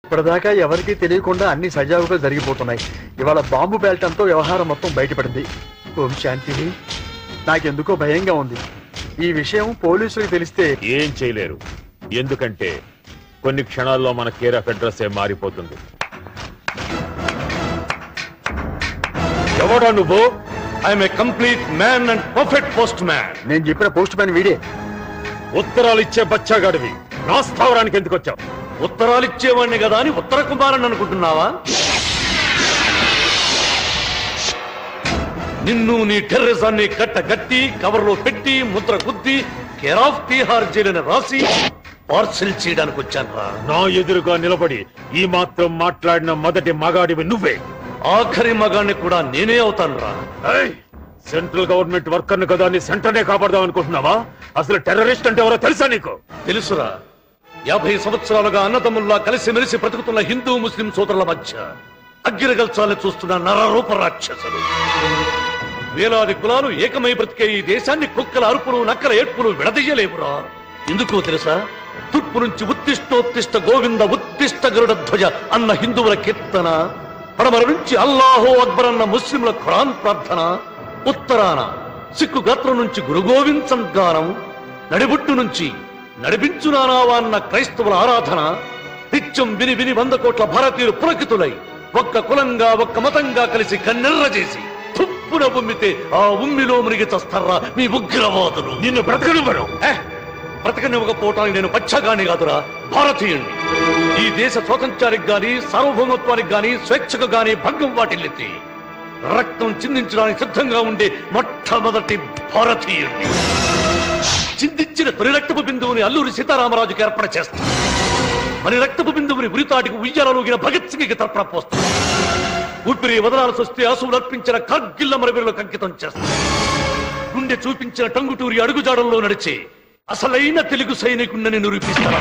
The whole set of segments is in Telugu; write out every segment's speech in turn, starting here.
ఇప్పటిదాకా ఎవరికీ తెలియకుండా అన్ని సజావుగా జరిగిపోతున్నాయి. ఇవాళ బాంబు పేల్టంతో వ్యవహారం మొత్తం బయటపడింది. ఓం శాంతి. నాకెందుకో భయంగా ఉంది. ఈ విషయం పోలీసులకు తెలిస్తే ఏం చేయలేరు. ఎందుకంటే కొన్ని క్షణాల్లో మన కేర్ ఆఫ్ అడ్రస్ మారిపోతుంది. ఎవడా నువ్వు? I'm a complete man and perfect post man. నేను చెప్పిన పోస్ట్ మ్యాన్ వీడే. ఉత్తరాలు ఇచ్చే బచ్చాగాడివి నా స్థావరానికి ఎందుకు వచ్చావు? ఉత్తరాలు ఇచ్చేవాడిని కదా అని ఉత్తర కుమారని అనుకుంటున్నావా? నిన్ను నీ టెర్రరిజాన్ని కట్టగట్టి కవర్లో పెట్టి ముద్ర గుద్ది కేర్ ఆఫ్ తీహార్ జైలుని రాసి పార్సల్ చేయడానికి వచ్చాను రా. నా ఎదురుగా నిలబడి ఈ మాత్రం మాట్లాడిన మొదటి మగాడివి నువ్వే. ఆఖరి మగాన్ని కూడా నేనే అవుతాను రా. సెంట్రల్ గవర్నమెంట్ వర్కర్ని కదా అని సెంటర్నే కాపాడదాం అనుకుంటున్నావా? అసలు టెర్రరిస్ట్ అంటే ఎవరో తెలుసా నీకు? తెలుసురా. 50 సంవత్సరాలుగా అన్నదమ్ముల్లా కలిసి మెలిసి బ్రతుకుతున్న హిందూ ముస్లిం సోదరుల మధ్య అగ్గిరగల్చాలని చూస్తున్న నరరూప రాక్షసులు. వేలాది కులాలు ఏకమై బ్రతికే ఈ దేశాన్ని కుక్కల అరుపులు నక్కల ఏడ్పులు విడదీయలేవురా. ఎందుకో తెలుసా? తూర్పు నుంచి ఉత్తిష్టోత్తిష్ట గోవింద ఉత్తిష్ట గరుడ ధ్వజ అన్న హిందువుల కీర్తన, పడమర నుంచి అల్లాహో అక్బర్ అన్న ముస్లింల ఖురాన్ ప్రార్థన, ఉత్తరాన సిక్కు గాత్రం నుంచి గురు గోవింద్ సంగానం, నడిబుట్టు నుంచి నడిపించునానావా అన్న క్రైస్తవుల ఆరాధన నిత్యం విని విని 100 కోట్ల భారతీయులు పులకితులై ఒక్క కులంగా ఒక్క మతంగా కలిసి కన్నెర్ర చేసి తుప్పున ఉమ్మితే ఆ ఉమ్మిలో మునిగి చస్తారా మీ ఉగ్రవాదులు. నిన్ను బ్రతకనివ్వరు. బ్రతకనివ్వకపోవటానికి నేను పచ్చగాని కాదురా, భారతీయుణ్ణి. ఈ దేశ స్వాతంత్ర్యానికి గాని సార్వభౌమత్వానికి గాని స్వేచ్ఛకు గాని భంగం వాటిల్లితే రక్తం చిందించడానికి సిద్ధంగా ఉండే మొట్టమొదటి భారతీయుణ్ణి. చిందించిన తొలి రక్తపు బిందువుని అల్లూరి సీతారామరాజుకి అర్పణ చేస్తాను. మరి రక్తపు బిందువుని ఉరితాటికి ఉయ్యాలలోగిన భగత్ సింగ్కి తర్పణ పోస్తాను. ఊపిరి వదనాల్సి వస్తే అసువులు అర్పించిన కార్గిల్ అమరవీరులకు అంకితం చేస్తాను. గుండె చూపించిన టంగుటూరి అడుగుజాడల్లో నడిచే అసలైన తెలుగు సైనికుడిని నిరూపిస్తాను.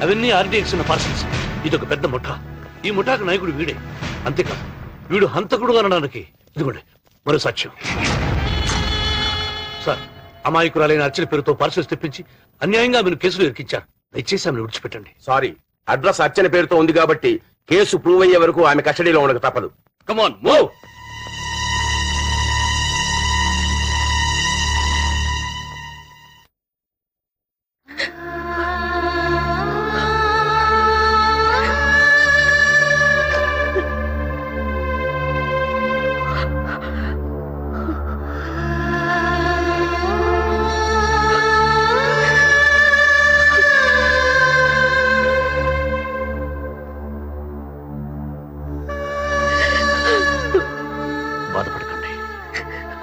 అవన్నీ ఆర్డీఎక్స్ ఉన్న పార్సల్స్. ఇదొక పెద్ద ముఠా. ఈ ముఠాకు నాయకుడు వీడే. అంతేకాదు వీడు హంతకుడు అనడానికి ఇదిగోండి మరో సాక్ష్యం. సార్, అమాయకురాలైన అర్చన పేరుతో పార్సల్స్ తెప్పించి అన్యాయంగా ఆమెను కేసులో ఇరికించారు. దయచేసి ఆమెను విడిచిపెట్టండి. సారీ, అడ్రస్ అర్చన పేరుతో ఉంది కాబట్టి కేసు ప్రూవ్ అయ్యే వరకు ఆమె కస్టడీలో ఉండక తప్పదు. Come on move.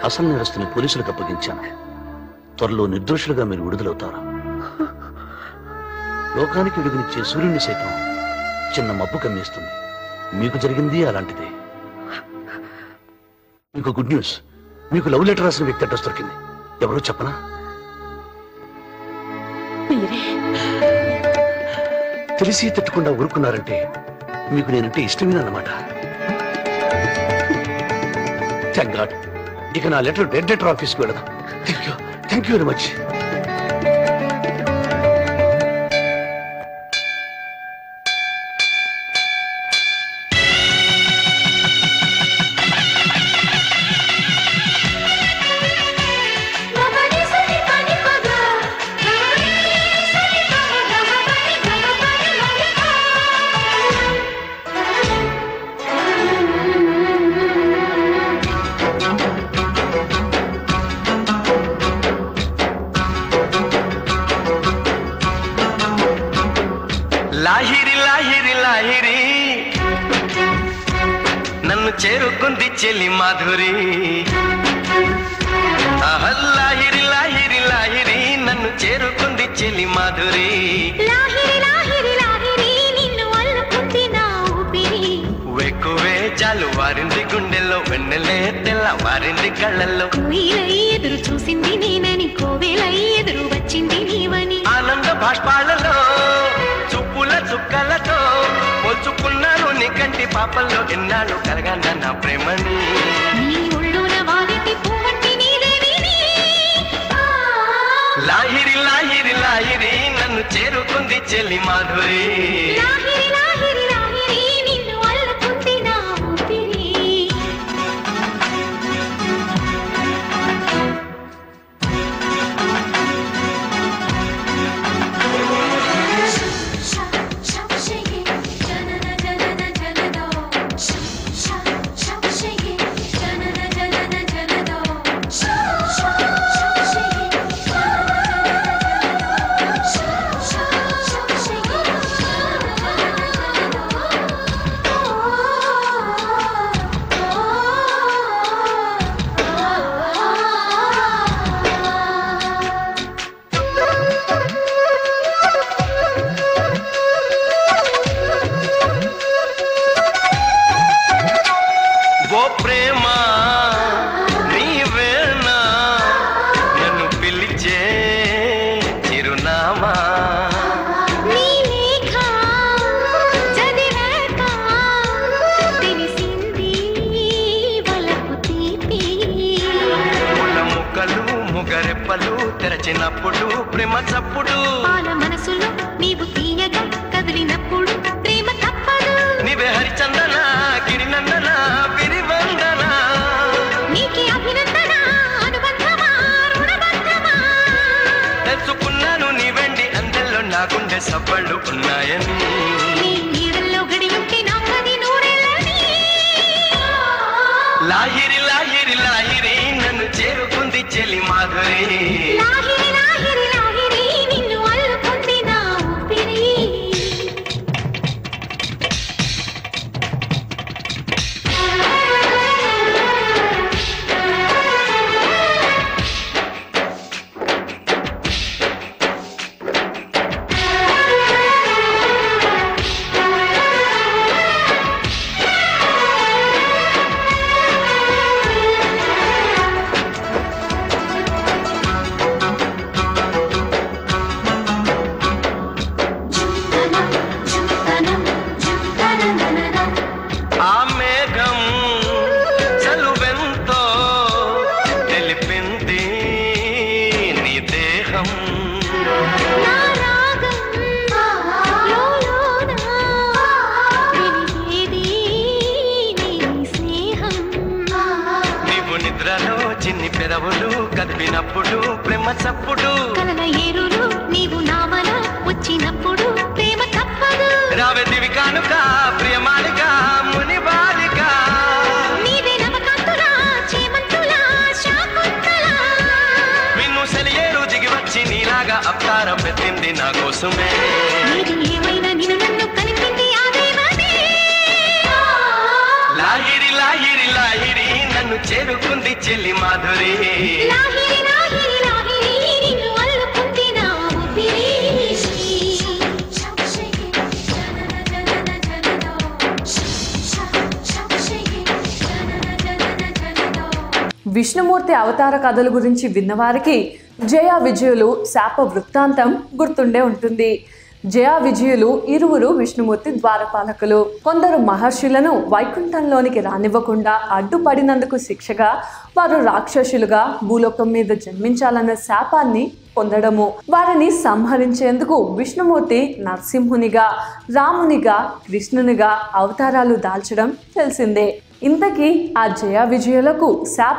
అసలు నేరస్తుని పోలీసులకు అప్పగించాను. త్వరలో నిర్దోషులుగా మీరు విడుదలవుతారు. లోకానికి విడుదనిచ్చే సూర్యుని సైతం చిన్న మబ్బు కమ్మేస్తుంది. మీకు జరిగింది అలాంటిదే. మీకు గుడ్ న్యూస్, మీకు లవ్ లెటర్ రాసిన వ్యక్తి అడ్రస్ దొరికింది. ఎవరో చెప్పనా? తెలిసి తిట్టకుండా ఊరుకున్నారంటే మీకు నేనంటే ఇష్టమేనన్నమాట. Thank God. ఇక నా లెటర్ డెడ్ లెటర్ ఆఫీస్కి వెళదాం. Thank you very much. Lahiri Lahiri Lahiri నన్ను చేరుకుంది చెల్లి మాధురి. లాహిరి లాహిరి లాహిరి నన్ను చేరుకుంది చెల్లి మాధురి. వెక్కువే చాలు వారింది గుండెల్లో, వెన్నెలే తెల్ల వారింది కళ్ళల్లో. ఎదురు చూసింది నేనని, కోవేలై ఎదురు వచ్చింది నీవని. ఆనంద బాష్పాలలో చుప్పుల చుక్కలతో పోల్చుకున్నాను నీ కంటి పాపల్లో. ఎన్నాళ్ళు కలగన్న నా ప్రేమని. లాహిరి లాహిరి లాహిరి నన్ను చేరుకుంది చెల్లి మాధురి. తెరచినప్పుడు ప్రేమ చప్పుడు, మనసులో నీవు తీయగా కదిలినప్పుడు ప్రేమ తప్పదు. నీవే హరిచందన గిరినందన విరివందన, నీకే అభినందన అనుబంధమా రుణబంధమా. తెలుసుకున్నాను నీ వెండి అందెల్లో నా గుండె సవ్వళ్ళు ఉన్నాయని. నీ నీడల్లో గడియుంటే నా పది నూరేళ్ళని. లాహిరి లాహిరి లాహిరి నన్ను చేరుకుంది చెల్లి మాధురి. లాహిరి లాహిరి లాహిరి నిన్ను అల్లుకుంది నా ఊపిరి. పెదవులు కదిపినప్పుడు ప్రేమ చప్పుడు కలల ఏరులు నీవు నావల వచ్చినప్పుడు ప్రేమ తప్పదు రావెదివి కానుక ప్రియమాలిక ముని బాలిక నీవే నవకాంతులా చేమంతులా శాకుంతలా విన్ను సెలియేరు దిగి వచ్చి నీలాగా అవతారం ఎత్తింది నా కోసమే ఏది ఏమైనా నిన్ను నన్ను కలిపింది ఆ దైవమే లాహిరి లాహిరి లాహిరి నన్ను చేరుకుంది చెల్లి మాధురి లాహిరి లాహిరి లాహిరి నిన్ను అల్లుకుంది నా ఊపిరి విష్ణుమూర్తి అవతార కథల గురించి విన్నవారికి జయ విజయులు శాప వృత్తాంతం గుర్తుండే ఉంటుంది. జయ విజయులు ఇరువురు విష్ణుమూర్తి ద్వారపాలకులు. కొందరు మహర్షులను వైకుంఠంలోనికి రానివ్వకుండా అడ్డుపడినందుకు శిక్షగా వారు రాక్షసులుగా భూలోకం మీద జన్మించాలన్న శాపాన్ని పొందడము. వారిని సంహరించేందుకు విష్ణుమూర్తి నరసింహునిగా, రామునిగా, కృష్ణునిగా అవతారాలు దాల్చడం తెలిసిందే. ఇంతకీ ఆ జయ విజయులకు శాప